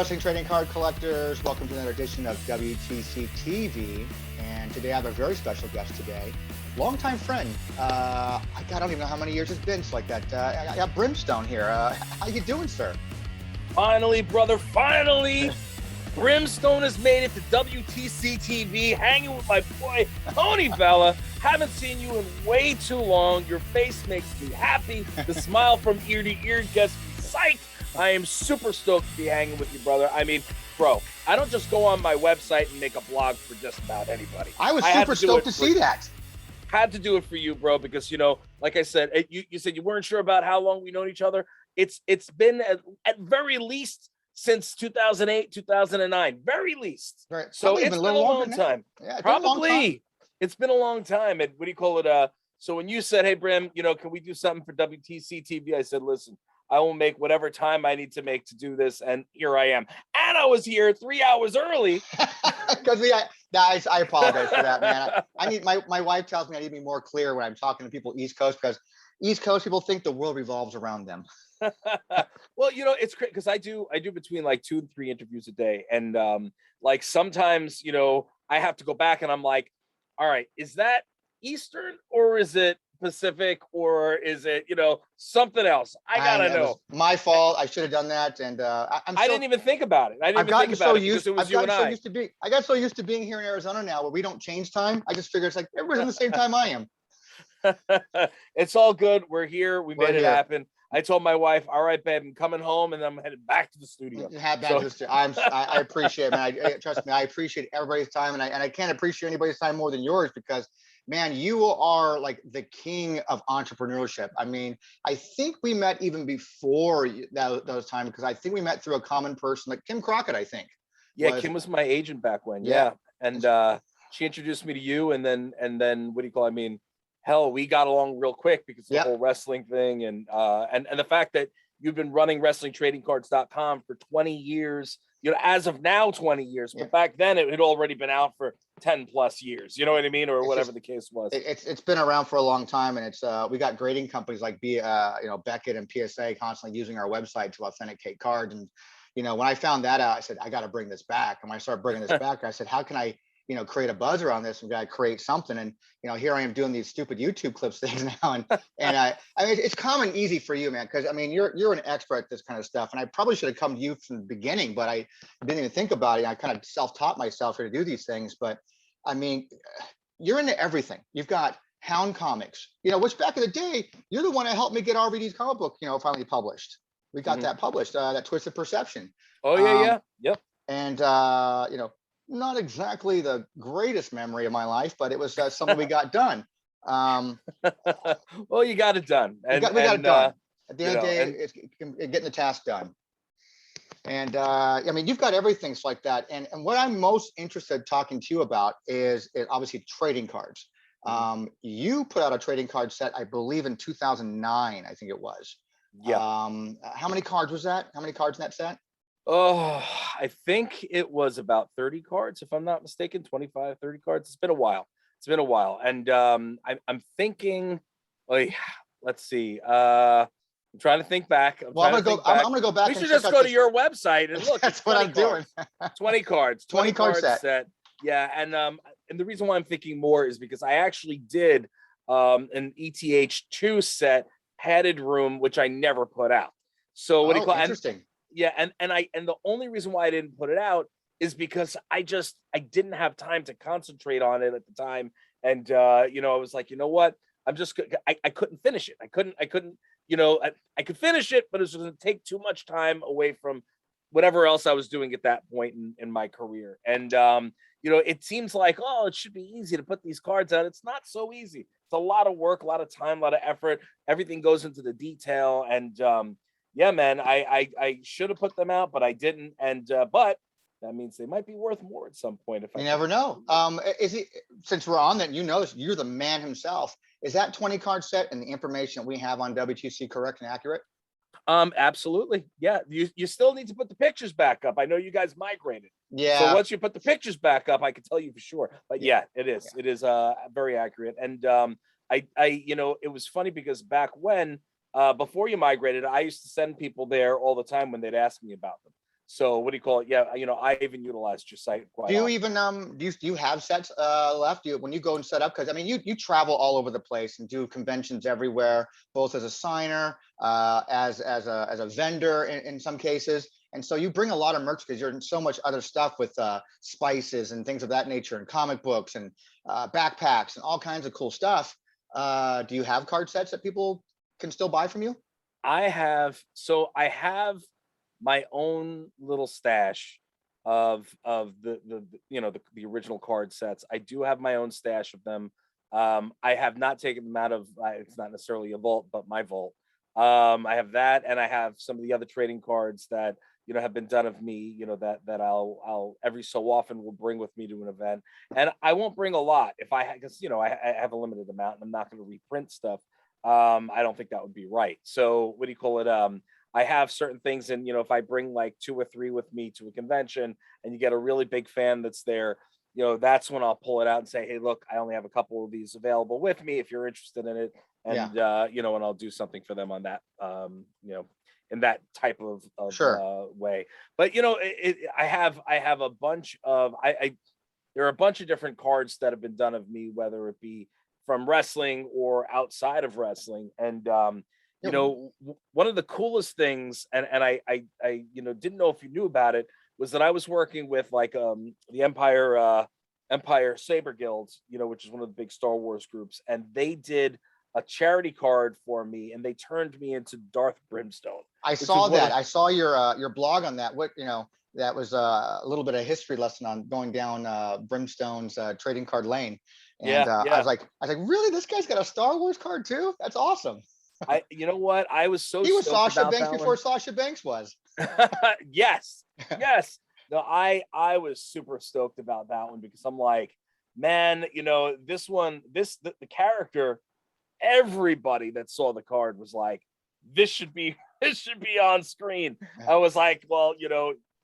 wrestling trading card collectors. Welcome to another edition of WTCtv. And today I have a very special guest today. Longtime friend. I don't even know how many years it's been. It's like that. I got Brimstone here. How you doing, sir? Finally, brother, finally. Brimstone has made it to WTCtv, hanging with my boy, Tony Vella. Haven't seen you in way too long. Your face makes me happy. The smile from ear to ear gets me psyched. I am super stoked to be hanging with you, brother. I mean, bro, I don't just go on my website and make a blog for just about anybody. I was super stoked to see that. Had to do it for you, bro, because, you know, like I said, you said you weren't sure about how long we known each other. It's been at very least since 2008, 2009, very least. Right. So it's been a long time. Yeah, Probably. It's been a long time. And what do you call it? So when you said, hey, Brim, you know, can we do something for WTC TV? I said, listen, I will make whatever time I need to make to do this. And here I am. And I was here 3 hours early. Because guys, I apologize for that, man. I need my wife tells me I need to be more clear when I'm talking to people East Coast, because East Coast people think the world revolves around them. Well, you know, it's great because I do between like 2 and 3 interviews a day. And like sometimes, you know, I have to go back and I'm like, all right, is that Eastern or is it Pacific or is it, you know, something else? I gotta know. My fault. I should have done that. And I didn't even think about it. I got so used to being here in Arizona now where we don't change time. I just figure it's like everybody's on the same time I am. It's all good. We're here. We made it happen. I told my wife, all right, babe, I'm coming home and I'm headed back to the studio. I appreciate it, man. Trust me, I appreciate everybody's time, and I can't appreciate anybody's time more than yours, because man, you are like the king of entrepreneurship. I mean, I think we met even before those times, because I think we met through a common person, like Kim Crockett, I think. Yeah, Kim was my agent back when. Yeah. And she introduced me to you, and then what do you call it? I mean, hell, we got along real quick because of the whole wrestling thing, and the fact that you've been running WrestlingTradingCards.com for 20 years, you know, as of now 20 years, but back then it had already been out for 10 plus years, you know what I mean, or whatever the case was. It's been around for a long time, and it's we got grading companies like Beckett and PSA constantly using our website to authenticate cards. And you know, when I found that out, I said I got to bring this back. And when I started bringing this back, I said, how can I, you know, create a buzz around this, and got to create something. And you know, here I am doing these stupid YouTube clips things now, and I mean, it's common easy for you, man, because I mean, you're an expert at this kind of stuff, and I probably should have come to you from the beginning, but I didn't even think about it. I kind of self-taught myself here to do these things. But I mean, you're into everything. You've got Hound Comics, you know, which back in the day, you're the one that helped me get RVD's comic book, you know, finally published. We got that published, that Twisted Perception. Oh yeah, yep. And you know, not exactly the greatest memory of my life, but it was something we got done. Well, you got it done. We got it done. At the end of the day, it's getting the task done. And I mean, you've got everything like that. And what I'm most interested in talking to you about is obviously trading cards. You put out a trading card set, I believe in 2009, I think it was. Yeah. How many cards was that? How many cards in that set? Oh, I think it was about 30 cards, if I'm not mistaken, 25, 30 cards. It's been a while. And I'm thinking, like, let's see. I'm trying to think back. I'm gonna go back. We should just go to your website and look. That's what I'm doing. 20 cards. 20 card set. Yeah, and the reason why I'm thinking more is because I actually did an ETH2 set, Padded Room, which I never put out. So what do you call it? Interesting. Yeah, and the only reison why I didn't put it out is because I didn't have time to concentrate on it at the time, and you know, I was like, you know what, I couldn't finish it. I couldn't, you know, I could finish it, but it was going to take too much time away from whatever else I was doing at that point in my career. And you know, it seems like, oh, it should be easy to put these cards out. It's not so easy. It's a lot of work, a lot of time, a lot of effort. Everything goes into the detail, and yeah, man, I should have put them out, but I didn't. And but that means they might be worth more at some point. You never know. Since we're on that, you know, you're the man himself. Is that 20 card set and the information that we have on WTC correct and accurate? Absolutely. Yeah. You still need to put the pictures back up. I know you guys migrated. Yeah. So once you put the pictures back up, I can tell you for sure. But yeah, it is. Yeah. It is very accurate. And I you know, it was funny because back when before you migrated, I used to send people there all the time when they'd ask me about them. So what do you call it? Yeah, I even utilized your site Do quite you often. even do you have sets left? Do you, when you go and set up? Because I mean, you travel all over the place and do conventions everywhere, both as a signer, as a vendor in some cases. And so you bring a lot of merch because you're in so much other stuff with spices and things of that nature, and comic books and backpacks and all kinds of cool stuff. Do you have card sets that people can still buy from you? I have my own little stash of the original card sets. I do have my own stash of them. I have not taken them out of it's not necessarily a vault, but my vault. I have that, and I have some of the other trading cards that have been done of me. That I'll every so often will bring with me to an event, and I won't bring a lot if because I have a limited amount, and I'm not going to reprint stuff. I don't think that would be right. So what do you call it? I have certain things, and if I bring like 2 or 3 with me to a convention, and you get a really big fan that's there, that's when I'll pull it out and say, "Hey, look, I only have a couple of these available with me. If you're interested in it," Yeah, and and I'll do something for them on that, in that type of sure. way. But I have a bunch of I there are a bunch of different cards that have been done of me, whether it be from wrestling or outside of wrestling. And Yeah, one of the coolest things, and I didn't know if you knew about it, was that I was working with like the Empire Saber Guild, which is one of the big Star Wars groups, and they did a charity card for me, and they turned me into Darth Brimstone, I which was saw one that. of I saw your blog on that. What that was a little bit of history lesson on going down Brimstone's trading card lane, and yeah, I was yeah. like, really, this guy's got a Star Wars card too? That's awesome. You know what? I was so He was stoked Sasha about Banks that before one. Sasha Banks was. Yes, yes. No, I was super stoked about that one because I'm like, man, this one, the character, everybody that saw the card was like, this should be this should be on screen. I was like, well,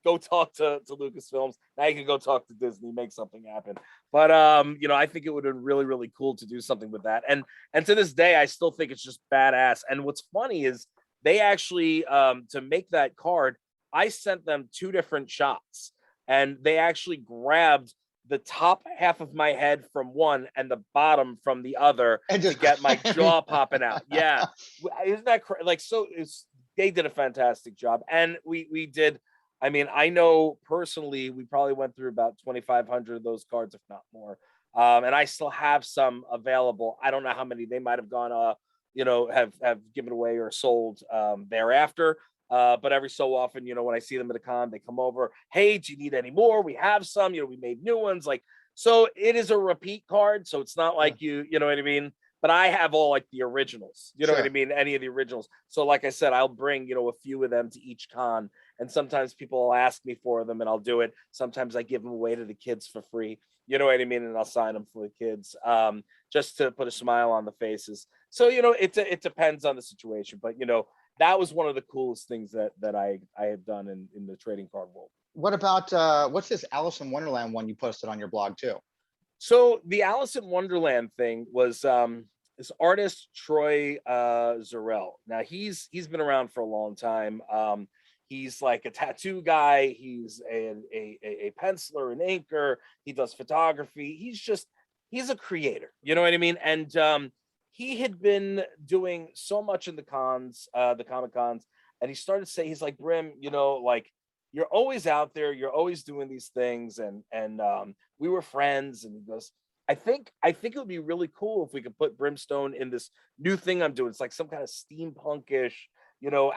go talk to Lucasfilms. Now you can go talk to Disney, make something happen. But I think it would have been really, really cool to do something with that. And to this day, I still think it's just badass. And what's funny is they actually to make that card, I sent them 2 different shots, and they actually grabbed the top half of my head from one and the bottom from the other And to just get my jaw popping out. Yeah, isn't that like so? They did a fantastic job, and we did. I mean, I know personally, we probably went through about 2,500 of those cards, if not more. And I still have some available. I don't know how many they might have gone, have given away or sold thereafter. But every so often, when I see them at a con, they come over. Hey, do you need any more? We have some. We made new ones. Like, so it is a repeat card. So it's not yeah, like you know what I mean. But I have all like the originals. You know what I sure. mean? Any of the originals. So like I said, I'll bring a few of them to each con, and sometimes people will ask me for them, and I'll do it. Sometimes I give them away to the kids for free. You know what I mean? And I'll sign them for the kids, just to put a smile on the faces. So it depends on the situation, but that was one of the coolest things that I have done in the trading card world. What about what's this Alice in Wonderland one you posted on your blog too? So the Alice in Wonderland thing was this artist Troy Zarell. Now he's been around for a long time. He's like a tattoo guy. He's a penciler, an inker. He does photography. He's a creator. You know what I mean? And he had been doing so much in the Comic Cons, and he started to say, he's like, Brim, like, you're always out there, you're always doing these things, and we were friends. And he goes, I think it would be really cool if we could put Brimstone in this new thing I'm doing. It's like some kind of steampunkish,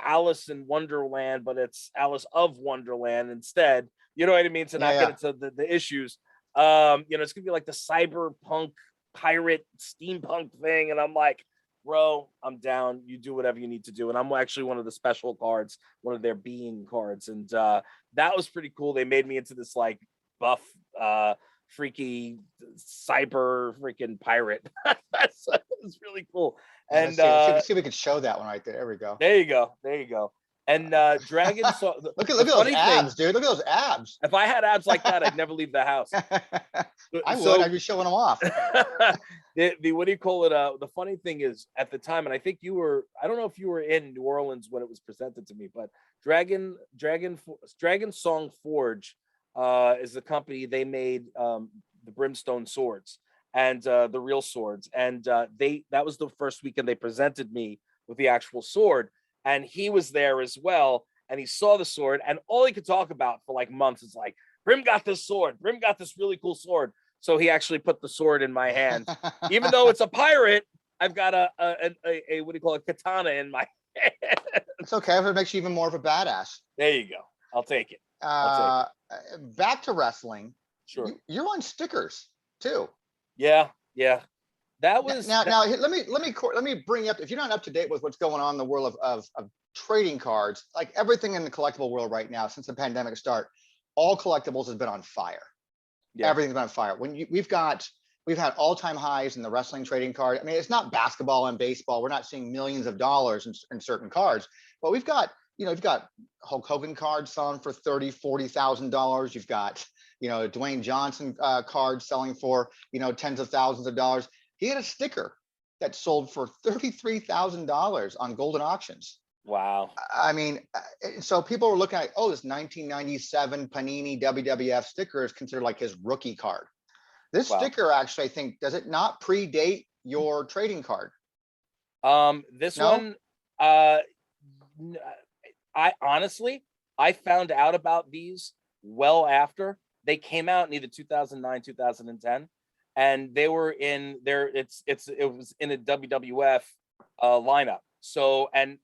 Alice in Wonderland, but it's Alice of Wonderland instead. You know what I mean? To Yeah, not get yeah. into the issues. It's gonna be like the cyberpunk pirate steampunk thing. And I'm like, bro, I'm down. You do whatever you need to do. And I'm actually one of the special cards, one of their being cards. And that was pretty cool. They made me into this like buff, freaky cyber freaking pirate. That's It's really cool. Yeah, let's And see. See if we could show that one right there. There we go. there you go. There you go. And Dragon saw Look the at those funny abs, thing. dude. Look at those abs. If I had abs like that, I'd never leave the house. I would. So I'd be showing them off. the what do you call it? The funny thing is, at the time, and I think you were, I don't know if you were in New Orleans when it was presented to me, but Dragon Song Forge is the company. They made the Brimstone swords and the real swords, and that was the first weekend they presented me with the actual sword, and he was there as well, and he saw the sword, and all he could talk about for like months is like, Brim got this sword. Brim got this really cool sword. So he actually put the sword in my hand. Even though it's a pirate, I've got a what do you call it, katana in my hand. It's okay if it makes you even more of a badass. There you go. I'll take it. Back to wrestling. Sure. You're on stickers too. Yeah. That was now. Let me bring you up. If you're not up to date with what's going on in the world of trading cards, like everything in the collectible world right now since the pandemic start, all collectibles has been on fire. Yeah. Everything's been on fire. We've had all-time highs in the wrestling trading card. I mean, it's not basketball and baseball. We're not seeing millions of dollars in certain cards, but you've got Hulk Hogan cards selling for $30,000-$40,000. You've got, Dwayne Johnson cards selling for, tens of thousands of dollars. He had a sticker that sold for $33,000 on Golden Auctions. Wow. I mean, so people were looking at, this 1997 Panini WWF sticker is considered like his rookie card. This sticker actually, I think, does it not predate your trading card? This one, I honestly, I found out about these well after they came out in either 2009, 2010, and they were in there. It was in a WWF lineup. So, and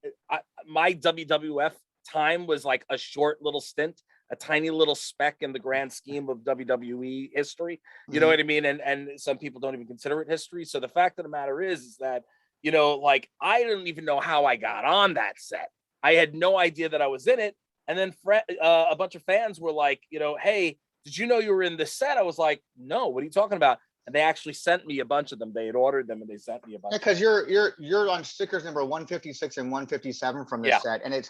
my WWF time was like a short little stint, a tiny little speck in the grand scheme of WWE history. You know what I mean? And some people don't even consider it history. So the fact of the matter is that, like, I didn't even know how I got on that set. I had no idea that I was in it. And then a bunch of fans were like, hey, did you know you were in this set? I was like, no, what are you talking about? And they actually sent me a bunch of them. They had ordered them and they sent me a bunch. Yeah, because you're on stickers number 156 and 157 from this set, and it's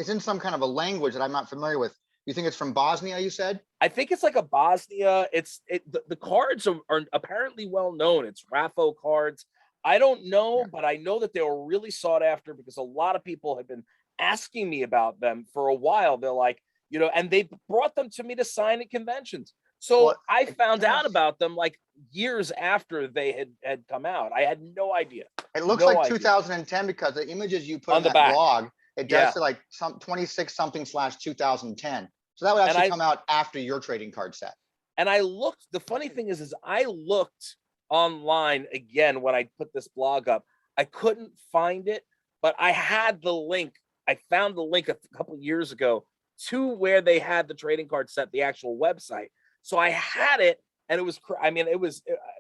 in some kind of a language that I'm not familiar with. You think it's from Bosnia? You said? I think it's like a Bosnia. The cards are apparently well known. It's Raffo cards. I don't know, but I know that they were really sought after because a lot of people have been asking me about them for a while. They're like, and they brought them to me to sign at conventions. So I found out about them like years after they had come out. I had no idea. It looks like 2010 because the images you put on that blog, it does say like some 26-something/2010. So that would actually come out after your trading card set. And I looked, the funny thing is I looked online again when I put this blog up. I couldn't find it, but I had the link. I found the link a couple of years ago to where they had the trading card set, the actual website. So I had it, and it was,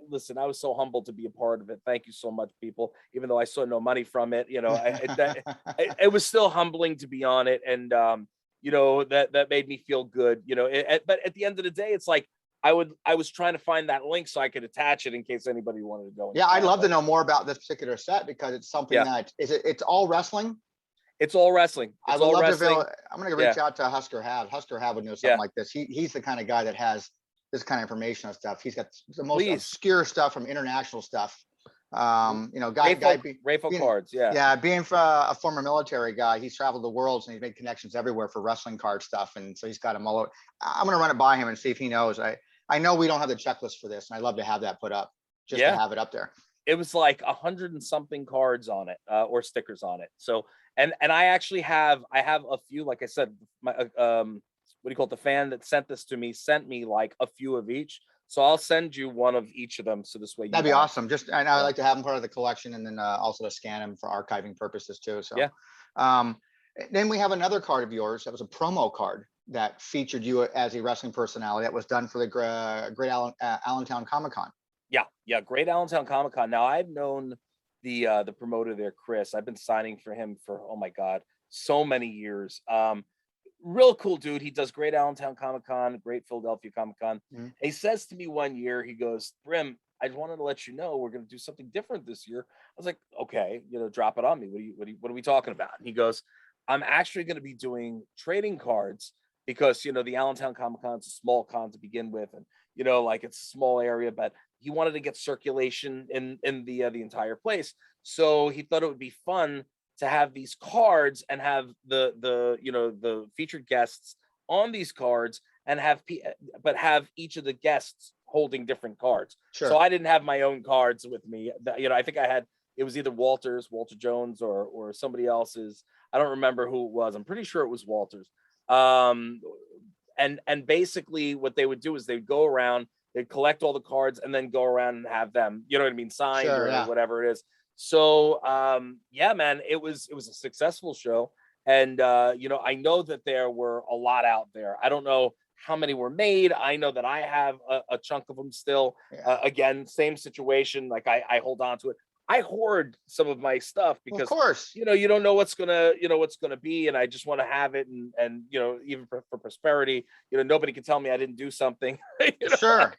listen, I was so humbled to be a part of it. Thank you so much, people. Even though I saw no money from it, it was still humbling to be on it. And, that made me feel good, but at the end of the day, it's like, I was trying to find that link so I could attach it in case anybody wanted to go. Yeah. I'd love to know more about this particular set because it's something that it's all wrestling. It's all wrestling. I would love to. I'm going to reach out to Husker Hav. Husker Hav would know something like this. He's the kind of guy that has this kind of information on stuff. He's got the most obscure stuff from international stuff. Rayful cards. Yeah. Being a former military guy, he's traveled the world and he's made connections everywhere for wrestling card stuff. And so he's got them all over. I'm going to run it by him and see if he knows. I know we don't have the checklist for this, and I'd love to have that put up just to have it up there. It was like 100 and something cards on it, or stickers on it. So, and I actually have a few, like I said, my, what do you call it? The fan that sent this to me sent me like a few of each. So I'll send you one of each of them. So this way, that'd be awesome. And I like to have them part of the collection, and then also to scan them for archiving purposes too. So, then we have another card of yours that was a promo card that featured you as a wrestling personality that was done for the Great Allentown Comic-Con. Yeah, Great Allentown Comic-Con. Now I've known the promoter there, Chris. I've been signing for him for, oh my God, so many years. Real cool dude. He does Great Allentown Comic-Con, Great Philadelphia Comic-Con. He says to me one year, he goes, Brim, I just wanted to let you know we're going to do something different this year. I was like, okay, drop it on me. What are we talking about? And he goes, I'm actually going to be doing trading cards because, the Allentown Comic Con is a small con to begin with. And, like it's a small area, but he wanted to get circulation in the entire place. So he thought it would be fun to have these cards and have the featured guests on these cards and but have each of the guests holding different cards. So Sure. I didn't have my own cards with me. I think I had, it was either Walter Jones, or somebody else's. I don't remember who it was. I'm pretty sure it was Walter's. And basically what they would do is they'd go around, they'd collect all the cards and then go around and have them, you know what I mean, signed Sure. or Yeah. whatever it is. So yeah, man, it was a successful show. And I know that there were a lot out there. I don't know how many were made. I know that I have a chunk of them still. Yeah. Again, same situation. Like I hold on to it. I hoard some of my stuff Well, of because course. you don't know what's gonna be, and I just want to have it, and even for prosperity, nobody can tell me I didn't do something. Sure.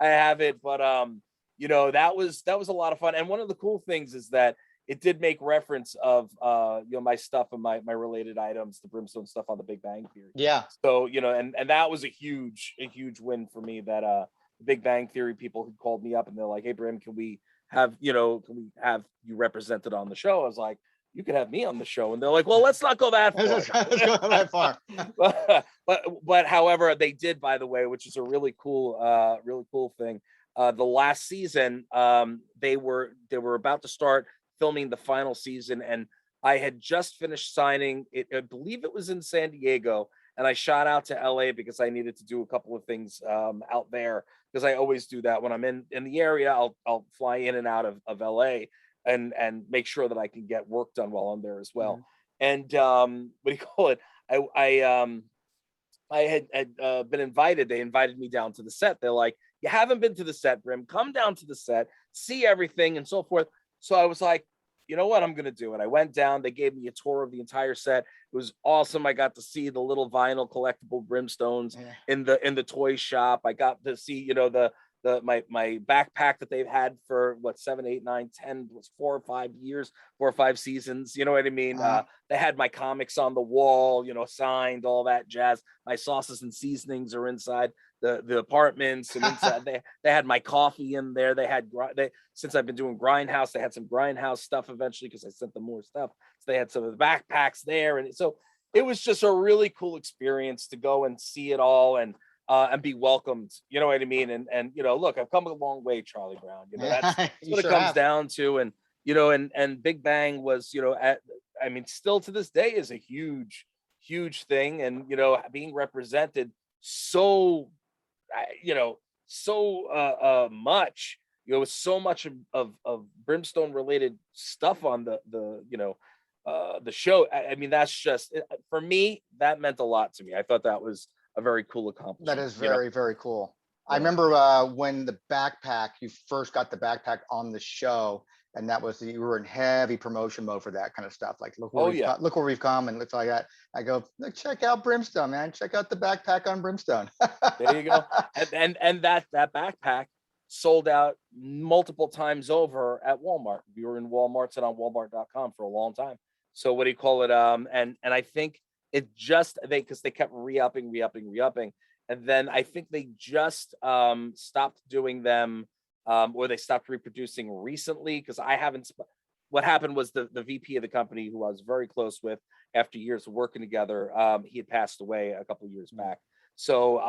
I have it, but that was a lot of fun. And one of the cool things is that it did make reference of my stuff and my related items, the Brimstone stuff on the Big Bang Theory. Yeah. So and that was a huge win for me, that the Big Bang Theory people who called me up and they're like, "Hey Brim, can we have you represented on the show?" I was like, "You could have me on the show." And they're like, "Well, let's not go that far." Let's go that far. but however, they did, by the way, which is a really cool thing. The last season, they were about to start filming the final season, and I had just finished signing it. I believe it was in San Diego, and I shot out to LA because I needed to do a couple of things out there, because I always do that when I'm in the area. I'll fly in and out of LA and make sure that I can get work done while I'm there as well. And what do you call it? I had been invited. They invited me down to the set. They're like, "You haven't been to the set, Brim. Come down to the set, see everything," and so forth. So I was like, you know what, I'm going to do it. I went down. They gave me a tour of the entire set. It was awesome. I got to see the little vinyl collectible Brimstones in the toy shop. I got to see, my backpack that they've had for 7, 8, 9, 10, was 4 or 5 years, 4 or 5 seasons. You know what I mean? They had my comics on the wall, signed, all that jazz. My sauces and seasonings are inside the apartments, and inside they had my coffee in there. Since I've been doing Grindhouse, they had some Grindhouse stuff eventually, because I sent them more stuff. So they had some of the backpacks there, and so it was just a really cool experience to go and see it all and be welcomed. You know what I mean? And look, I've come a long way, Charlie Brown. That's what it comes down to. And and Big Bang was still to this day is a huge thing, and being represented so much, so much of Brimstone related stuff on the show. That's just, for me, that meant a lot to me. I thought that was a very cool accomplishment. That is very, very cool. I Yeah. remember when the backpack, you first got the backpack on the show, and that was you were in heavy promotion mode for that kind of stuff. Like, look where look where we've come, and looks like that. I go, look, check out Brimstone, man. Check out the backpack on Brimstone. There you go. And that backpack sold out multiple times over at Walmart. We were in Walmart's and on Walmart.com for a long time. So what do you call it? And I think it just because they kept re-upping, and then I think they just stopped doing them, or they stopped reproducing recently, because I haven't. What happened was the VP of the company, who I was very close with after years of working together, he had passed away a couple of years back. So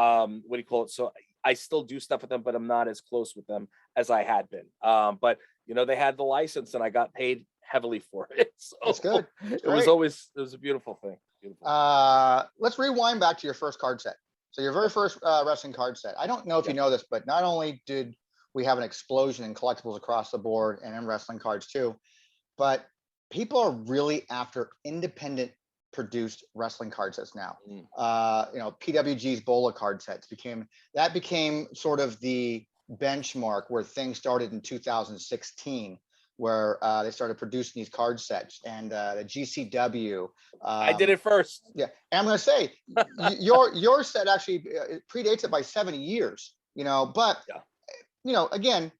what do you call it? So I still do stuff with them, but I'm not as close with them as I had been. But they had the license, and I got paid heavily for it. So That's good. It was a beautiful thing. Let's rewind back to your first card set. So your very first wrestling card set. I don't know if you know this, but not only did we have an explosion in collectibles across the board and in wrestling cards too, but people are really after independent produced wrestling card sets now. PWG's Bola card sets became sort of the benchmark where things started in 2016, where they started producing these card sets, and the GCW. I did it first. Yeah, and I'm going to say your set actually it predates it by 7 years. But again,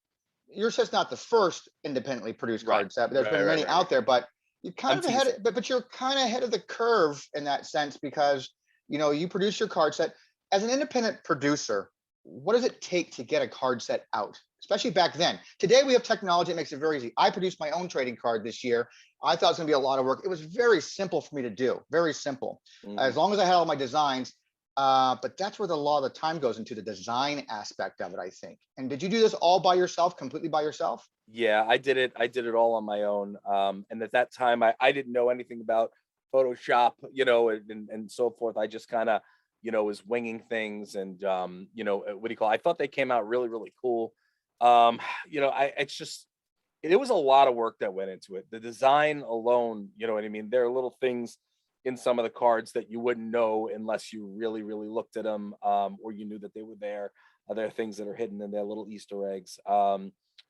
your set's not the first independently produced card set, but there's been many out there. But You're kind I'm of ahead, teasing. but you're kind of ahead of the curve in that sense because you produce your card set as an independent producer. What does it take to get a card set out? Especially back then. Today we have technology that makes it very easy. I produced my own trading card this year. I thought it was going to be a lot of work. It was very simple for me to do. Very simple, Mhm. as long as I had all my designs. But that's where the law of the time goes into the design aspect of it, I think. And did you do this all by yourself, completely by yourself? Yeah, I did it. I did it all on my own. And at that time, I didn't know anything about Photoshop, and so forth. I just kind of, was winging things, and what do you call? I thought they came out really, really cool. It's just it was a lot of work that went into it. The design alone, you know what I mean. There are little things in some of the cards that you wouldn't know unless you really, really looked at them, or you knew that they were there. There are things that are hidden in their little Easter eggs.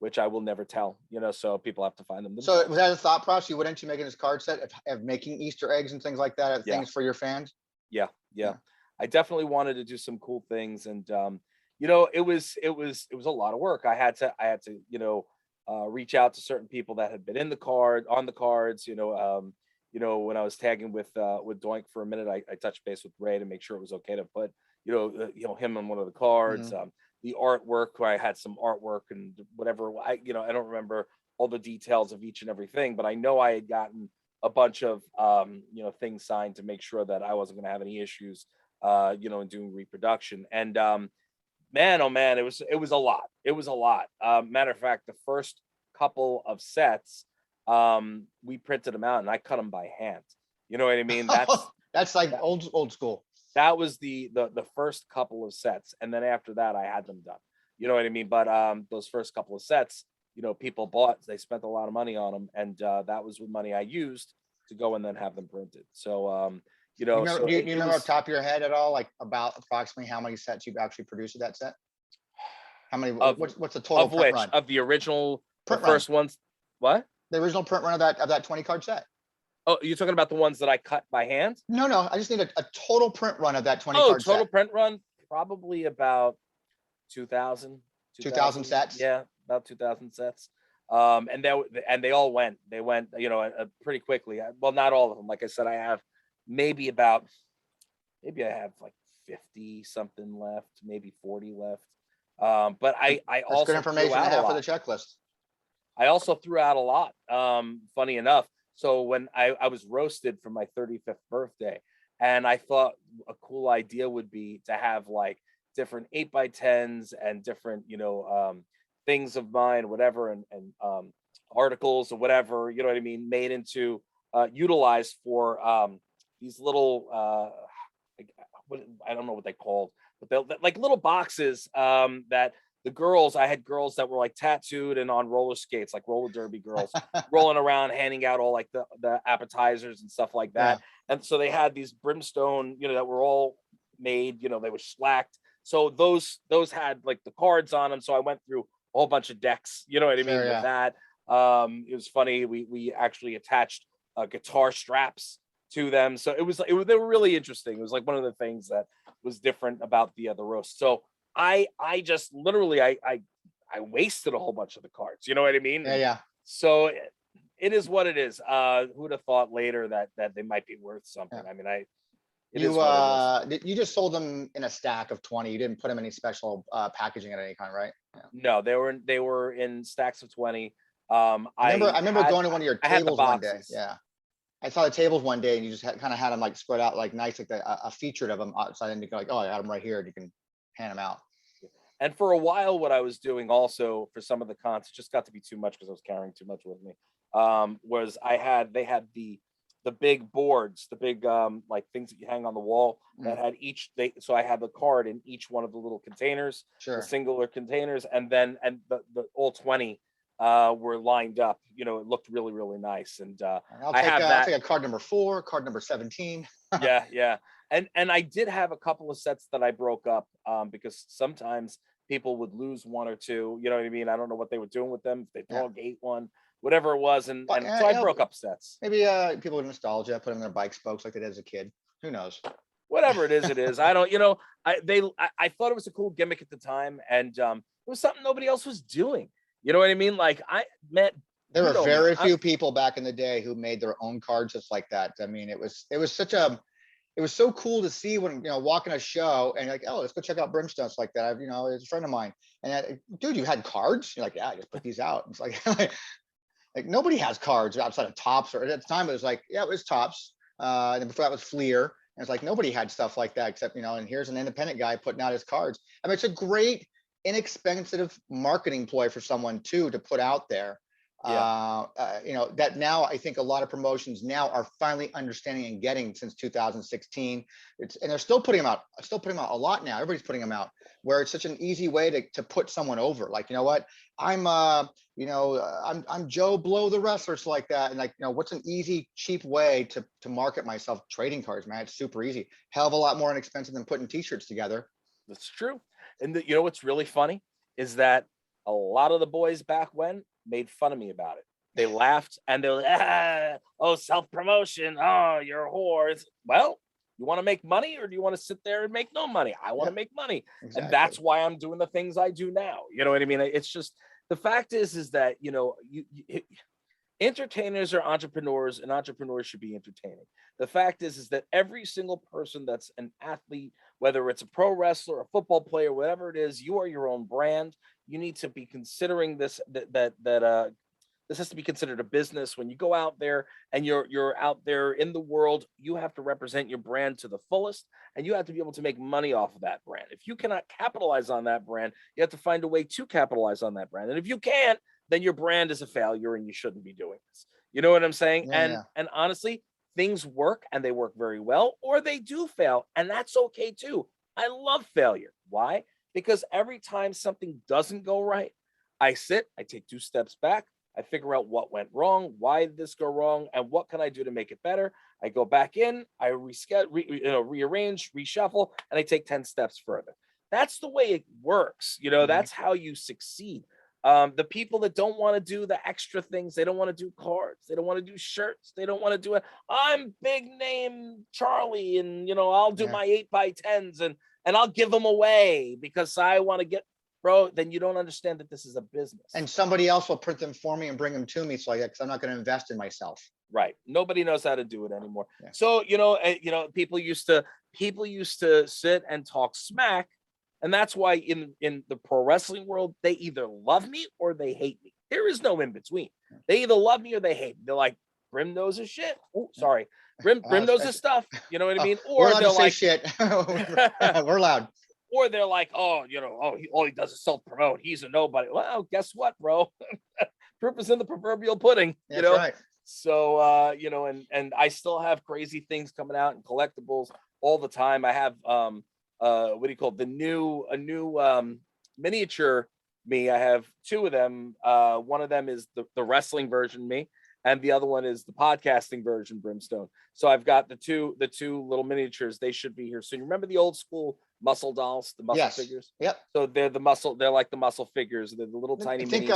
Which I will never tell, so people have to find them So was themselves. that a thought process you went into making this card set of making Easter eggs and things like that, Yeah, things for your fans? yeah, yeah. Yeah. I definitely wanted to do some cool things, and it was a lot of work. I had to reach out to certain people that had been on the cards. When I was tagging with Doink for a minute, I touched base with Ray to make sure it was okay to put him on one of the cards. Hmm. The artwork, where I had some artwork and whatever. I don't remember all the details of each and everything, but I know I had gotten a bunch of things signed to make sure that I wasn't going to have any issues in doing reproduction. And man, oh man, it was a lot. It was a lot. Matter of fact, the first couple of sets, we printed them out and I cut them by hand. You know what I mean? That's like That, old school. that was the first couple of sets, and then after that, I had them done. You know what I mean? But those first couple of sets, people bought. They spent a lot of money on them, and that was the money I used to go and then have them printed. So You remember? so Do you it remember off was the top of your head at all, like about approximately how many sets you've actually produced of that set? How many? of What's the total of print which run? of the original, the Print run. first ones. What? The original print run of that 20 card set. Oh, you're talking about the ones that I cut by hand? No, no. I just need a total print run of that 20 Oh, card total set. print run, probably about 2000, 2,000 2000. sets. Yeah, about 2000 sets. And they all went, pretty quickly. Well, not all of them. Like I said, maybe I have like 50 something left, maybe 40 left. But I That's good also threw information to out a have for the lot. checklist. I also threw out a lot. Funny enough. So when I was roasted for my 35th birthday, and I thought a cool idea would be to have like different 8x10s and different, things of mine, whatever, and articles or whatever, you know what I mean, made into utilized for these little like, I don't know what they called, but they're like little boxes that the girls, I had girls that were like tattooed and on roller skates, like roller derby girls, rolling around handing out all like the appetizers and stuff like Yeah. that. And so they had these Brimstone, that were all made, they were slacked. So those had like the cards on them. So I went through a whole bunch of decks, you know what I Sure. mean, with Yeah. that. It was funny. We actually attached guitar straps to them. So they were really interesting. It was like one of the things that was different about the roast. So I just literally I wasted a whole bunch of the cards. You know what I mean? Yeah. And Yeah. so it is what it is. Who would have thought later that they might be worth something? Yeah. I mean, it is what it is. You just sold them in a stack of 20. You didn't put them in any special packaging at any kind, right? Yeah. No, they were in stacks of 20. I remember going to one of your I had the tables one day. boxes. Yeah. I saw the tables one day and you just kind of had them like spread out like nice, like a featured of them outside, and you go like, oh, I got them right here, and you can hand them out. And for a while, what I was doing also for some of the cons, it just got to be too much because I was carrying too much with me. Was they had the big boards, the big like things that you hang on the wall that Mm, had so I had the card in each one of the little containers, the sure. singular containers, and the all 20 were lined up. It looked really, really nice. And I'll I take have I'll that. take a card number 4, card number 17. Yeah, yeah. And I did have a couple of sets that I broke up because sometimes people would lose one or two, you know what I mean? I don't know what they were doing with them, if they Yeah. dog ate one, whatever it was, and But and so I broke up sets. maybe people with nostalgia put them in their bike spokes like they did as a kid. Who knows? Whatever it is, it is. I don't, I thought it was a cool gimmick at the time, and it was something nobody else was doing. You know what I mean? Like I met There You were know me. very few people back in the day who made their own cards just like that. I mean, it was it was so cool to see when, walking a show and like, oh, let's go check out Brimstone. It's like that. It's a friend of mine. And dude, you had cards? You're like, yeah, I just put these out. It's like, like nobody has cards outside of Tops, or at the time it was like, yeah, it was Tops. And before that was Fleer. And it's like nobody had stuff like that except, and here's an independent guy putting out his cards. I mean, it's a great, inexpensive marketing ploy for someone too to put out there. Yeah. That now I think a lot of promotions now are finally understanding and getting since 2016. And they're still putting them out, a lot now. Everybody's putting them out, where it's such an easy way to put someone over. Like, you know what, I'm Joe Blow the wrestler, so like that. And like, what's an easy, cheap way to market myself? Trading cards, man. It's super easy. Hell of a lot more inexpensive than putting t-shirts together. That's true. And you know what's really funny is that a lot of the boys back when made fun of me about it. They laughed and they were like, oh, self-promotion. Oh, you're a whore. Well, you want to make money, or do you want to sit there and make no money? I want to make money. Exactly. And that's why I'm doing the things I do now. You know what I mean? It's just, the fact is that, entertainers are entrepreneurs, and entrepreneurs should be entertaining. The fact is that every single person that's an athlete, whether it's a pro wrestler, a football player, whatever it is, you are your own brand. You need to be considering this, this has to be considered a business. When you go out there and you're out there in the world, you have to represent your brand to the fullest, and you have to be able to make money off of that brand. If you cannot capitalize on that brand, you have to find a way to capitalize on that brand. And if you can't, then your brand is a failure and you shouldn't be doing this. You know what I'm saying? Yeah. And honestly, things work, and they work very well, or they do fail, and that's okay too. I love failure. Why? Because every time something doesn't go right, I take 2 steps back, I figure out what went wrong, why did this go wrong, and what can I do to make it better? I go back in, I rearrange, reshuffle, and I take 10 steps further. That's the way it works. That's how you succeed. The people that don't want to do the extra things, they don't want to do cards, they don't want to do shirts, they don't want to do it. I'm big name Charlie, and I'll do my 8x10s and I'll give them away because I want to get, bro. Then you don't understand that this is a business. And somebody else will print them for me and bring them to me. So because I'm not going to invest in myself. Right. Nobody knows how to do it anymore. Yeah. So people used to sit and talk smack. And that's why in the pro wrestling world, they either love me or they hate me. There is no in between. They either love me or they hate me. They're like, Brim knows his shit. Oh, sorry. Brim knows his stuff. You know what I mean? Or they're like, shit. We're loud. Or they're like, all he does is self-promote. He's a nobody. Well, guess what, bro? Proof is in the proverbial pudding. That's right. So, and I still have crazy things coming out and collectibles all the time. I have what do you call it? A new miniature me. I have 2 of them. One of them is the wrestling version me, and the other one is the podcasting version Brimstone. So I've got the two little miniatures. They should be here soon. You remember the old school muscle dolls, the muscle figures? Yep. So they're like the muscle figures. They're the little tiny. I think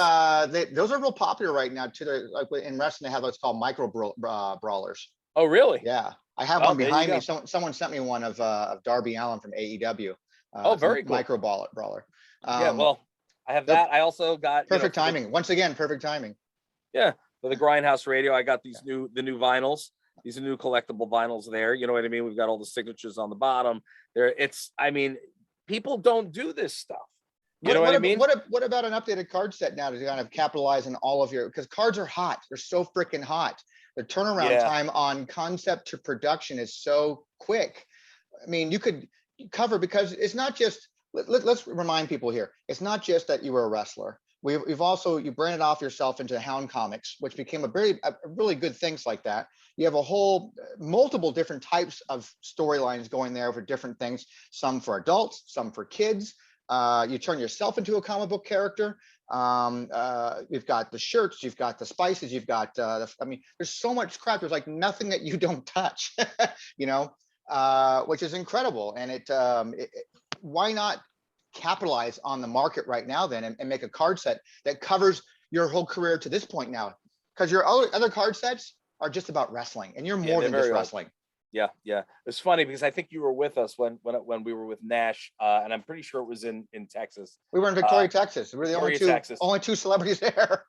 those are real popular right now too. They're, like in wrestling, they have what's called micro brawlers. Oh, really? Yeah. I have one behind me. Someone sent me one of Darby Allin from AEW. Very cool. Micro brawler. Yeah, well, I have that. I also got perfect timing. Once again, perfect timing. Yeah, for the Grindhouse Radio, I got the new vinyls. These are new collectible vinyls there. You know what I mean? We've got all the signatures on the bottom. People don't do this stuff. You know what I mean? What about an updated card set now to kind of capitalize on all of your, because cards are hot. They're so freaking hot. The turnaround time on concept to production is so quick. I mean, you could cover, because it's not just, let's remind people here, it's not just that you were a wrestler. We've also, you branded off yourself into Hound Comics, which became a really good things like that. You have a whole multiple different types of storylines going there for different things, some for adults, some for kids. You turn yourself into a comic book character. You've got the shirts, you've got the spices, you've got, there's so much crap. There's like nothing that you don't touch, which is incredible. And why not capitalize on the market right now then and make a card set that covers your whole career to this point now? Because your other card sets are just about wrestling, and you're more than just wrestling. Yeah. It's funny because I think you were with us when we were with Nash, and I'm pretty sure it was in Texas. We were in Victoria, Texas. We were the only two celebrities there.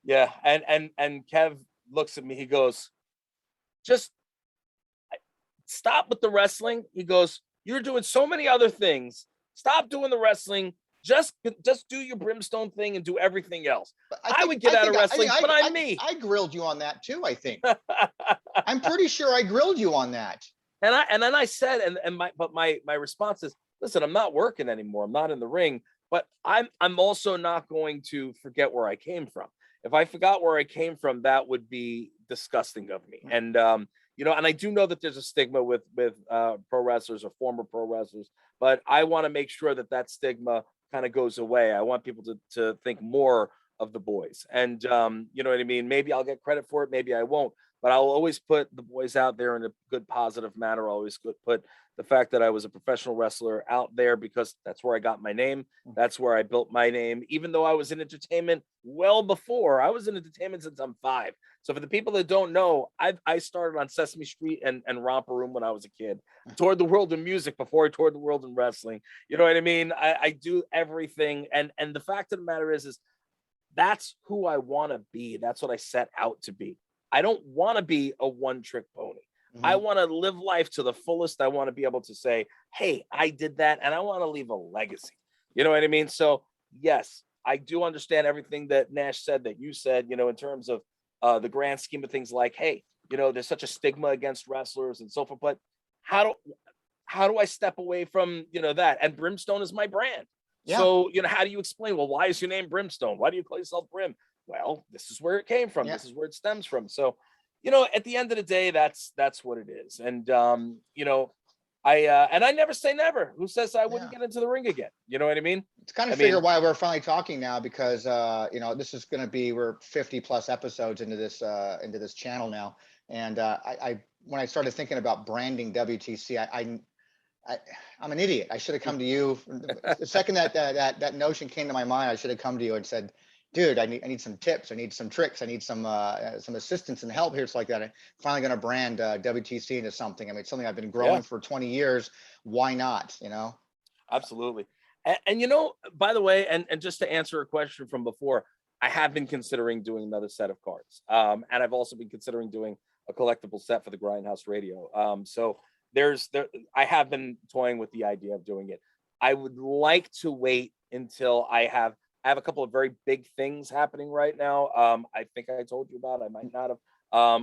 Yeah. And Kev looks at me. He goes, just stop with the wrestling. He goes, you're doing so many other things. Stop doing the wrestling. Just do your Brimstone thing and do everything else. But I would get out of wrestling, but I'm me. I grilled you on that too, I think. I'm pretty sure I grilled you on that. And then I said, my response is, listen, I'm not working anymore. I'm not in the ring, but I'm also not going to forget where I came from. If I forgot where I came from, that would be disgusting of me. And and I do know that there's a stigma with pro wrestlers or former pro wrestlers, but I want to make sure that that stigma kind of goes away. I want people to think more of the boys, and you know what I mean. Maybe I'll get credit for it, maybe I won't, but I'll always put the boys out there in a good, positive manner. I'll always put the fact that I was a professional wrestler out there because that's where I got my name. That's where I built my name, even though I was in entertainment well before. I was in entertainment since I'm 5. So for the people that don't know, I started on Sesame Street and Romper Room when I was a kid. Toured the world in music before I toured the world in wrestling. You know what I mean? I do everything. And the fact of the matter is that's who I want to be. That's what I set out to be. I don't want to be a one-trick pony. I want to live life to the fullest. I want to be able to say, hey, I did that, and I want to leave a legacy. You know what I mean? So, yes, I do understand everything that Nash said, that you said, in terms of the grand scheme of things, like, hey, there's such a stigma against wrestlers and so forth, but how do I step away from, that? And Brimstone is my brand. Yeah. So, how do you explain, well, why is your name Brimstone? Why do you call yourself Brim? Well, this is where it came from. Yeah. This is where it stems from. So, at the end of the day, that's what it is. And, I never say never. Who says I wouldn't get into the ring again? You know what I mean? It's kind of figure why we're finally talking now, because, this is going to be, we're 50 plus episodes into this channel now. And when I started thinking about branding WTC, I'm an idiot. I should have come to you. The second that notion came to my mind, I should have come to you and said, dude, I need some tips. I need some tricks. I need some assistance and help here. It's like that. I'm finally going to brand WTC into something. I mean, it's something I've been growing for 20 years. Why not? Absolutely. And by the way, and just to answer a question from before, I have been considering doing another set of cards. And I've also been considering doing a collectible set for the Grindhouse Radio. So I have been toying with the idea of doing it. I would like to wait until I have a couple of very big things happening right now. I think I told you about, I might not have.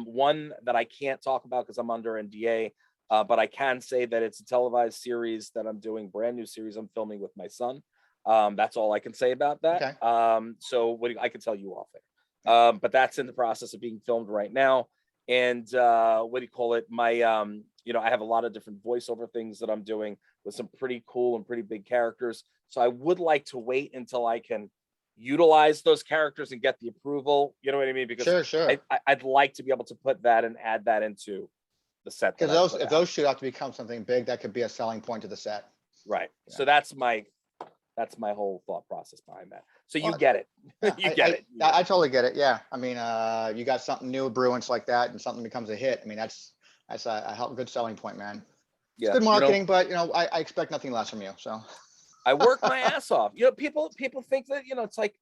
One that I can't talk about because I'm under NDA, but I can say that it's a televised series that I'm doing, brand new series I'm filming with my son. That's all I can say about that. Okay. So I can tell you off there. But that's in the process of being filmed right now. And I have a lot of different voiceover things that I'm doing with some pretty cool and pretty big characters. So I would like to wait until I can utilize those characters and get the approval. You know what I mean? Because sure. I'd like to be able to put that and add that into the set. Because if those should have to become something big, that could be a selling point to the set. Right. Yeah. So that's my whole thought process behind that. So you get it. You get it. I totally get it. Yeah. I mean, you got something new brewing like that, and something becomes a hit. I mean, that's a good selling point, man. Yeah. It's good marketing, but I expect nothing less from you. So I work my ass off. People think that, it's like,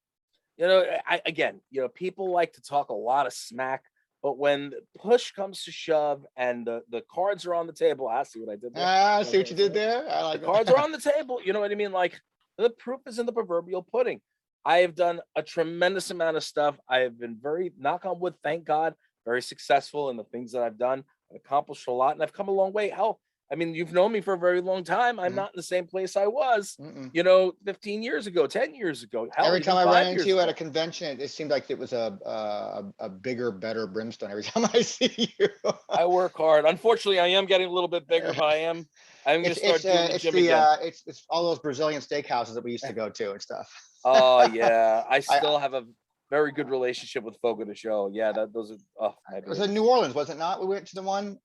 people like to talk a lot of smack, but when push comes to shove and the cards are on the table, I see what I did there. I see what you did there. I like the cards are on the table. You know what I mean? Like, the proof is in the proverbial pudding. I have done a tremendous amount of stuff. I have been very, knock on wood, thank God, very successful in the things that I've done. I've accomplished a lot, and I've come a long way. Hell, I mean, you've known me for a very long time. I'm not in the same place I was, 15 years ago, 10 years ago. Hell, every time I ran into you at a convention, it seemed like it was a bigger, better Brimstone every time I see you. I work hard. Unfortunately, I am getting a little bit bigger, but I'm going to start doing the gym again. It's all those Brazilian steakhouses that we used to go to and stuff. Oh, yeah. I still have a very good relationship with Fogo de Show. Yeah, those are. It was in New Orleans, was it not? We went to the one.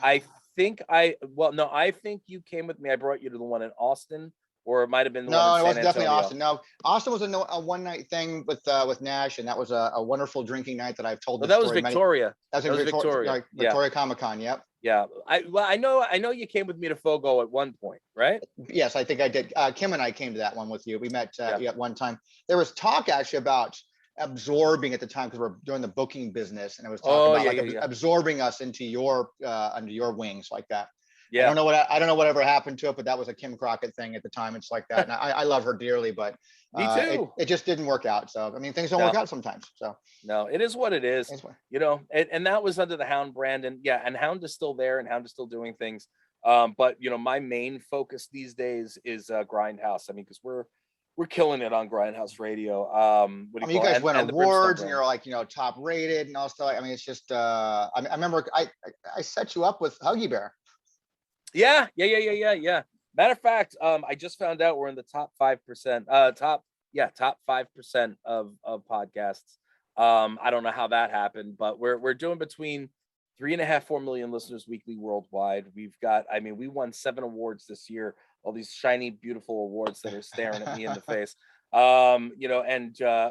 I think you came with me. I brought you to the one in Austin, or it might have been the one in San Antonio. Definitely Austin. No, Austin was a one night thing with Nash, and that was a wonderful drinking night that I've told. That was Victoria. That was Victoria. Victoria Comic-Con. Yep. Yeah. I know you came with me to Fogo at one point, right? Yes, I think I did. Kim and I came to that one with you. We met at one time. There was talk actually about absorbing at the time because we're doing the booking business, and it was talking Oh about yeah, like yeah, yeah, absorbing us into your under your wings like that. yeah. I don't know whatever happened to it, but that was a Kim Crockett thing at the time. It's like that, and I love her dearly, but Me too. it just didn't work out. So I mean, things don't work No, out sometimes. So no, it is what it is. that's why. And that was under the Hound brand, and yeah, and Hound is still there, and Hound is still doing things. But my main focus these days is Grindhouse. I mean, because we're killing it on Grindhouse Radio. What I do you mean, you call it? guys win And the Brimstone awards, and brand. you're like top rated and all stuff. I mean, it's just I remember I set you up with Huggy Bear. Yeah, yeah, yeah, yeah, yeah, yeah. Matter of fact, I just found out we're in the top 5%. Top 5% of podcasts. I don't know how that happened, but we're doing between 3.5, 4 million listeners weekly worldwide. We've got, I mean, we won 7 awards this year, all these shiny, beautiful awards that are staring at me in the face. And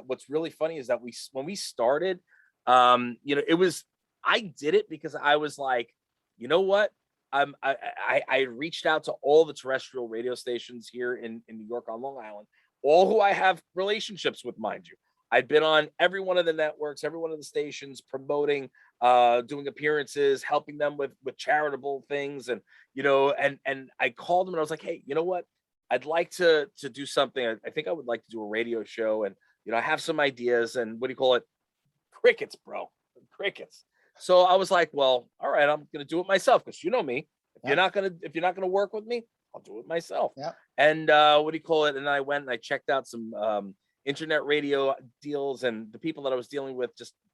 what's really funny is that when we started, it was, I did it because I was like, you know what? I reached out to all the terrestrial radio stations here in New York on Long Island, all who I have relationships with, mind you. I'd been on every one of the networks, every one of the stations, promoting, doing appearances, helping them with charitable things, and and I called them and I was like, hey, you know what? I'd like to do something. I think I would like to do a radio show, and I have some ideas. And what do you call it? Crickets, bro, crickets. So I was like, well, all right, I'm gonna do it myself, because you know me. Yeah, If you're not gonna work with me, I'll do it myself. yeah. And what do you call it? And I went and I checked out some internet radio deals, and the people that I was dealing with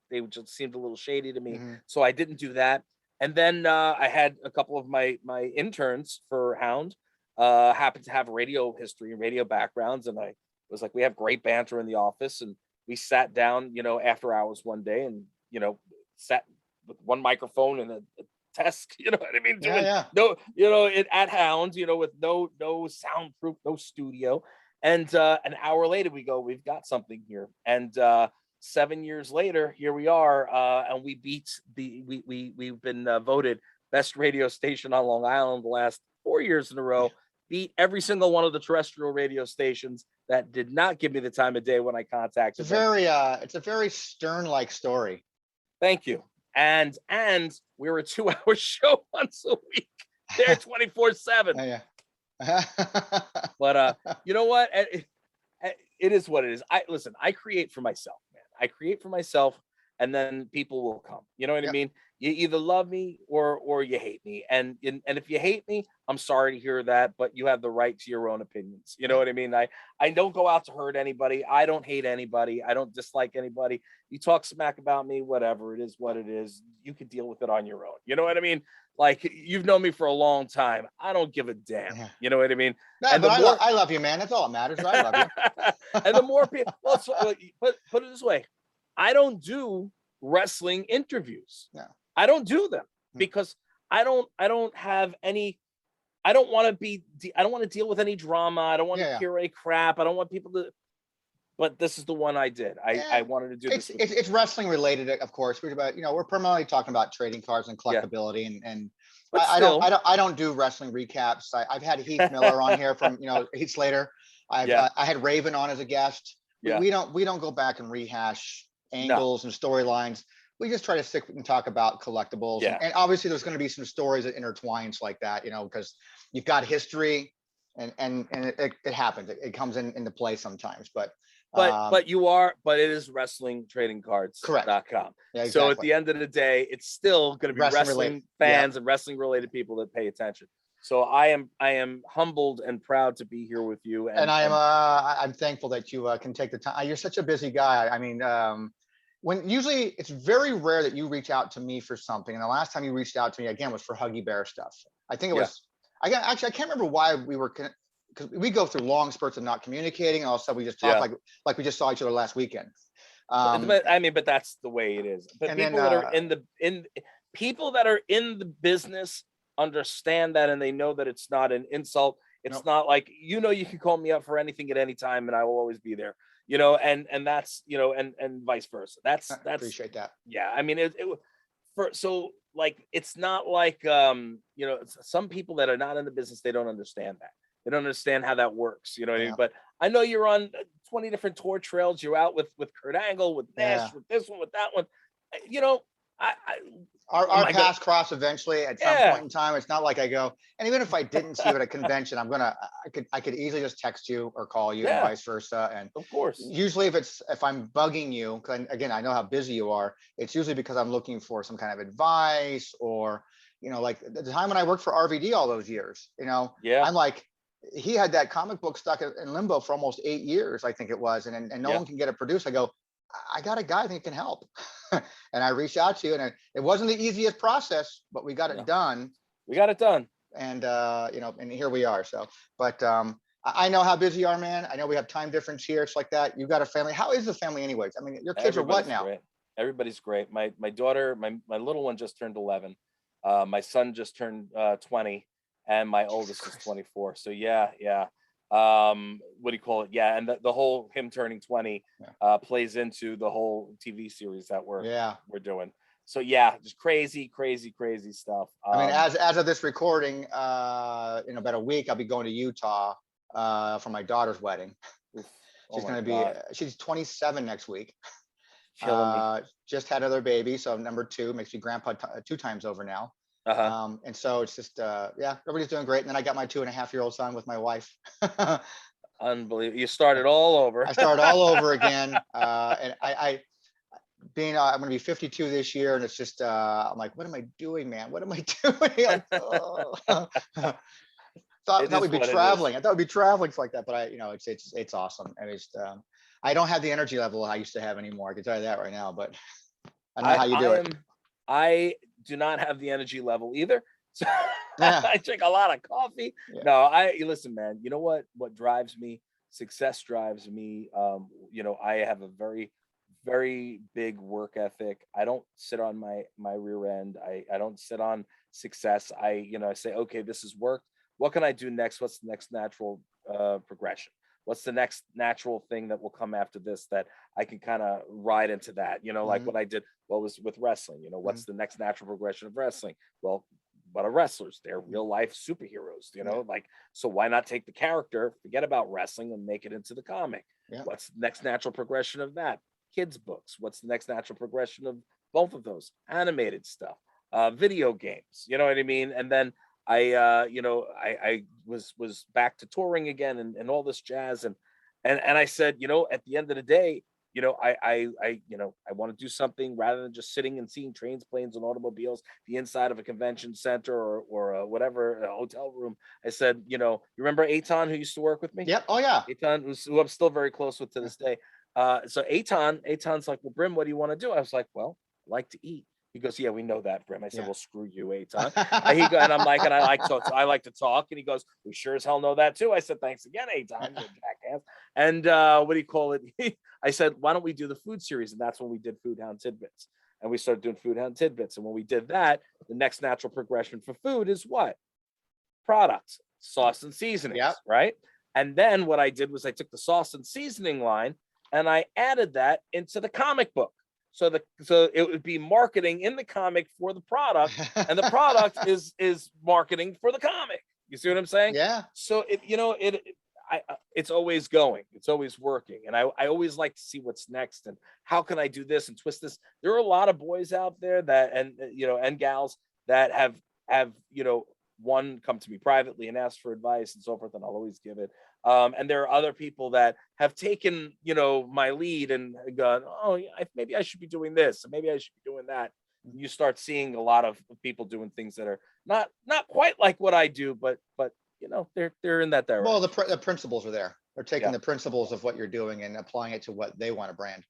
they just seemed a little shady to me. Hmm. So I didn't do that. And then I had a couple of my interns for Hound happened to have radio history and radio backgrounds, and I was like, we have great banter in the office, and we sat down, after hours one day, and sat with one microphone and a desk, you know what I mean, Yeah, doing yeah. no, it at Hound, with no soundproof, no studio. And an hour later, we've got something here. And 7 years later, here we are, and we beat we've been voted best radio station on Long Island the last 4 years in a row. Beat every single one of the terrestrial radio stations that did not give me the time of day when I contacted them. It's a very Stern-like story. Thank you. And we're a 2-hour show once a week. They're 24/7. Yeah. But you know what? It is what it is. I create for myself, man. I create for myself, and then people will come. You know what I Yep. mean? You either love me or you hate me. And if you hate me, I'm sorry to hear that, but you have the right to your own opinions. You know what I mean? I don't go out to hurt anybody. I don't hate anybody. I don't dislike anybody. You talk smack about me, whatever. It is what it is. You can deal with it on your own. You know what I mean? Like, you've known me for a long time. I don't give a damn. Yeah. You know what I mean? No, And but the more I love you, man. That's all that matters. Right? I love you. and the more people, well, put it this way, I don't do wrestling interviews. No. I don't do them because I don't have any. I don't want to deal with any drama. I don't want to hear any crap. I don't want people to. But this is the one I did. I wanted to do this. It's wrestling related, of course. We're primarily talking about trading cards and collectability, and But I still, don't do wrestling recaps. I've had Heath Miller on here from Heath Slater. I had Raven on as a guest. We don't go back and rehash angles and storylines. We just try to stick and talk about collectibles. Yeah. And obviously there's going to be some stories that intertwines like that, because you've got history and it happens. It comes into play sometimes, but it is wrestlingtradingcards.com. Correct. Yeah, exactly. So at the end of the day, it's still going to be wrestling fans and wrestling related people that pay attention. So I am humbled and proud to be here with you. And I'm thankful that you can take the time. You're such a busy guy. I mean, when usually it's very rare that you reach out to me for something. And the last time you reached out to me again was for Huggy Bear stuff. I think it was, I can't remember why we were, because we go through long spurts of not communicating. And all of a sudden we just talk like we just saw each other last weekend. But that's the way it is. But people that are people that are in the business understand that, and they know that it's not an insult. It's not like, you can call me up for anything at any time and I will always be there, and that's, and vice versa. That's appreciate that. Yeah. I mean, it's not like, some people that are not in the business, they don't understand that. They don't understand how that works. You know what I mean? But I know you're on 20 different tour trails. You're out with Kurt Angle, with Yeah. Nash, with this one, with that one. You know, I am Our I gonna? paths cross eventually at some Yeah, point in time. It's not like I go, and even if I didn't see you at a convention, I could easily just text you or call you and yeah, vice versa. And of course. usually if I'm bugging you, 'cause again, I know how busy you are, it's usually because I'm looking for some kind of advice or, like the time when I worked for RVD all those years, Yeah, I'm like, he had that comic book stuck in limbo for almost 8 years, I think it was, and no yeah, one can get it produced. I go, I got a guy that can help. And I reached out to you, and it wasn't the easiest process, but we got it no, done. we got it done. And and here we are. So, but I know how busy you are, man. I know we have time difference here. It's like that. You got a family. How is the family, anyways? I mean, your kids are what Everybody's now? great. Everybody's great. My daughter, my little one just turned 11. My son just turned 20, and my oldest is 24. So yeah, yeah. What do you call it? Yeah, and the whole him turning 20 Yeah. plays into the whole TV series that Yeah. we're doing. So yeah, just crazy, crazy, crazy stuff. I mean, as of this recording, in about a week, I'll be going to Utah for my daughter's wedding. Oof, oh She's my going to be, God, she's 27 next week. killing me. Just had another baby, so number two makes me grandpa two times over now. Uh-huh. And so it's just, yeah, everybody's doing great. And then I got my 2.5-year-old son with my wife. Unbelievable. You started all over. I started all over again. And I'm going to be 52 this year, and it's just, I'm like, what am I doing, man? What am I doing? Like, oh. It thought is we'd be what it is. traveling. I thought we'd be traveling like that, but it's awesome. And I don't have the energy level I used to have anymore. I can tell you that right now, but I don't know I how you I do it. am I do not have the energy level either. So Yeah. I drink a lot of coffee. Yeah. No, I listen, man. You know what drives me? Success drives me. I have a very, very big work ethic. I don't sit on my rear end. I don't sit on success. I say, okay, this has worked. What can I do next? What's the next natural progression? What's the next natural thing that will come after this that I can kind of ride into that? Like Mhm. what I did, what was with wrestling. Mhm. What's the next natural progression of wrestling? Well, what are wrestlers? They're Mhm. real life superheroes, Yeah. like, so why not take the character, forget about wrestling, and make it into the comic? Yeah. What's the next natural progression of that? Kids books. What's the next natural progression of both of those? Animated stuff, video games, you know what I mean? And then I was back to touring again and all this jazz, and I said, at the end of the day, I want to do something rather than just sitting and seeing trains, planes, and automobiles the inside of a convention center or whatever, a hotel room. I said, you remember Aton, who used to work with me? Yep. Oh yeah. Aton, who I'm still very close with to Yeah. this day. So Aton's like, well, Brim, what do you want to do? I was like, well, I like to eat. He goes, yeah, we know that, Brim. I said, Yeah. well, screw you, Aton. And I'm like, and I like to talk. And he goes, we sure as hell know that too. I said, thanks again, Aton, you jackass. And what do you call it? I said, why don't we do the food series? And that's when we did Food Hound Tidbits. And we started doing Food Hound Tidbits. And when we did that, the next natural progression for food is what? Products, sauce and seasonings, Yep. right? And then what I did was I took the sauce and seasoning line and I added that into the comic book. So it would be marketing in the comic for the product, and the product is marketing for the comic. You see what I'm saying? Yeah. So it's always going, it's always working, and I always like to see what's next and how can I do this and twist this. There are a lot of boys out there that and gals that have one come to me privately and ask for advice and so forth, and I'll always give it. And there are other people that have taken, my lead and gone, oh, yeah, maybe I should be doing this, and maybe I should be doing that. You start seeing a lot of people doing things that are not quite like what I do, but they're in that Well, direction. the principles are there. They're taking Yeah, the principles of what you're doing and applying it to what they want to brand.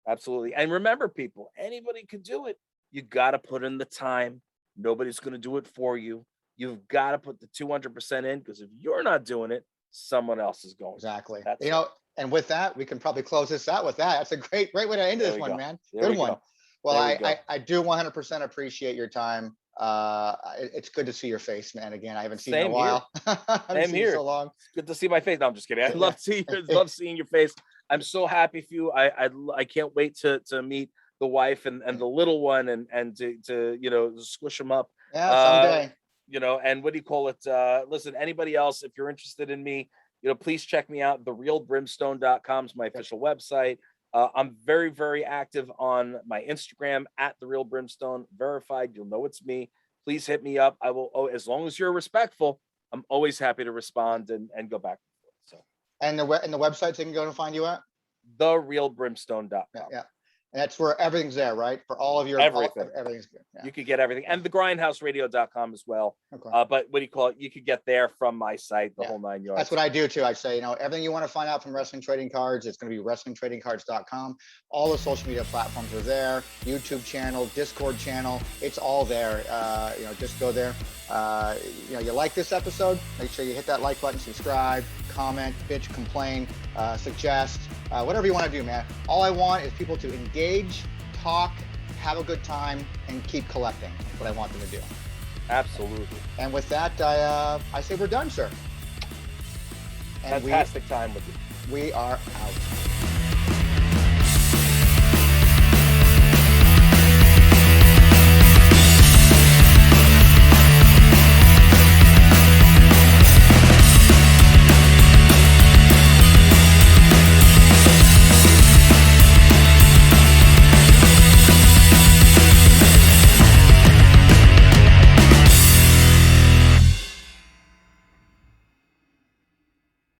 absolutely. And remember, people, anybody can do it. You got to put in the time. Nobody's going to do it for you. You've got to put the 200% in, because if you're not doing it, someone else is going. Exactly. That's it. And with that, we can probably close this out with that. That's a great way to end There this we one, go. man. There Good we one. go. Well, There we go. I do 100% appreciate your time. It's good to see your face, man. Again, I haven't seen you in a Same here. while. I haven't Same seen you here. so long. It's good to see my face. No, I'm just kidding. I Yeah. love seeing your face. I'm so happy for you. I can't wait to meet the wife and the little one and to squish them up. Yeah, Uh, someday. and what do you call it? Listen, anybody else, if you're interested in me, please check me out. TheRealBrimstone.com is my official website. I'm very, very active on my Instagram at The Real Brimstone, verified. You'll know it's me. Please hit me up. I will, as long as you're respectful, I'm always happy to respond and go back and forth. So, and the websites they can go to find you at? TheRealBrimstone.com. Yeah. And that's where everything's there, right? For all of your everything. Everything's good. Yeah. You could get everything, and thegrindhouseradio.com as well. Okay. But what do you call it? You could get there from my site, the whole 9 yards. That's what I do too. I say, everything you want to find out from Wrestling Trading Cards, it's going to be WrestlingTradingCards.com. All the social media platforms are there. YouTube channel, Discord channel, it's all there. Just go there. You like this episode? Make sure you hit that like button, subscribe, comment, bitch, complain, suggest, whatever you want to do, man. All I want is people to engage, talk, have a good time, and keep collecting. That's what I want them to do. Absolutely. And with that, I say we're done, sir. And fantastic time with you. We are out.